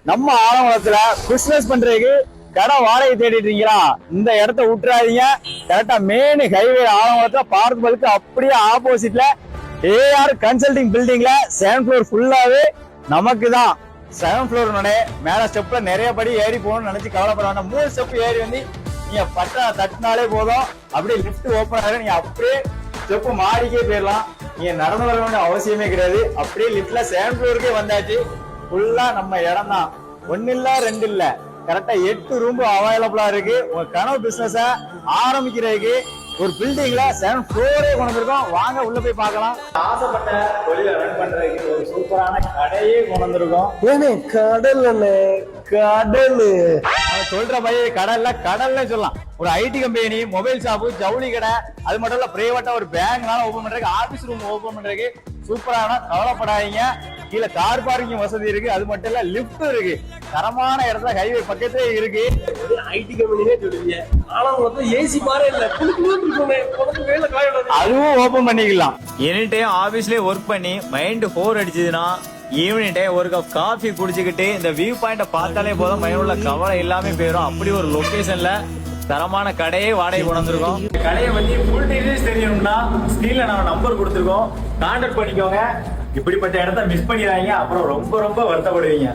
நம்ம ஆலங்குளத்துல பிசினஸ் பண்றதுக்கு கடை வாடகை தேடிட்டு இருக்கீங்களா? இந்த இடத்த விட்டுறாதீங்க. கரெக்டா மெயின் ஹைவே ஆலங்குளத்துல பார்க் அப்படியே ஆப்போசிட்ல ஏஆர் கன்சல்டிங் பில்டிங்ல 7th ஃப்ளோர் ஃபுல்லாவே நமக்கு தான். 7th ஃப்ளோர் மேல ஸ்டெப்ல நிறைய படி ஏறி போகணும்னு நினைச்சு கவலைப்பட வேண்டாம். 3 ஸ்டெப் ஏறி வந்து நீங்க பட்டா தட்டினாலே போதும். அப்படியே லிஃப்ட் ஓப்பன் ஆக நீங்க அப்படியே ஸ்டெப் மாடிக்கே போயிடலாம். நீங்க நடந்து வர வேண்டிய அவசியமே கிடையாது. அப்படியே லிஃப்ட்ல 7th ஃப்ளோருக்கே வந்தாச்சு. ஃபுல்லா நம்ம இடம் தான். 1 இல்ல 2 இல்ல, கரெக்டா 8 ரூம் அவைலபிளா இருக்கு. உங்க கனவு பிசினஸ ஆரம்பிக்கிறதுக்கு ஒரு பில்டிங்ல 7th ஃப்ளோரே கொண்டு இருக்கோம். வாங்க உள்ள போய் பார்க்கலாம். ஆசைப்பட்ட தொழிலை ரன் பண்றதுக்கு ஒரு சூப்பரான கடையே கொண்டு இருக்கோம். கடல் சொல்ற மாதிரி கடல்ல சொல்லலாம். ஒரு ஐடி கம்பெனி, மொபைல் ஷாப்பு, ஜவுளி கடை, அது மட்டும் இல்ல பிரைவேட்டா ஒரு பேங்க்னால ஓபன் பண்றதுக்கு, ஆபீஸ் ரூம் ஓபன் பண்றதுக்கு சூப்பரான, கவலைப்படாதீங்க. கீழே கார் பார்க்கிங் வசதி இருக்கு. அது மட்டும் இல்ல லிப்ட் இருக்கு. தரமான இடத்துல ஹைவே பக்கத்திலே இருக்கு. ஐடி கம்பெனியே சொல்லுவீங்க, ஆனா வந்து ஏசி பாரே இல்ல, அதுவும் ஓபன் பண்ணிக்கலாம். எனி டைம் ஆபீஸ்லயே ஒர்க் பண்ணி மைண்ட் போர் அடிச்சதுன்னா ஈவினிங் டைம் ஒரு கப் காஃபி குடிச்சுக்கிட்டு இந்த வியூ பாயிண்ட பார்த்தாலே போதும், மைண்ட் உள்ள கவலை எல்லாமே போயிடும். அப்படி ஒரு லொகேஷன்ல தரமான கடையே வாடகை கொண்டு வந்திருக்கோம். கடையை பத்தி ஃபுல் டீடைல்ஸ் தெரியணும்னா ஸ்கிரீன்ல நம்ம நம்பர் கொடுத்துருக்கோம், கான்டாக்ட் பண்ணிக்கோங்க. இப்படிப்பட்ட இடத்த மிஸ் பண்ணிடாதீங்க, அப்புறம் ரொம்ப ரொம்ப வருத்தப்படுவீங்க.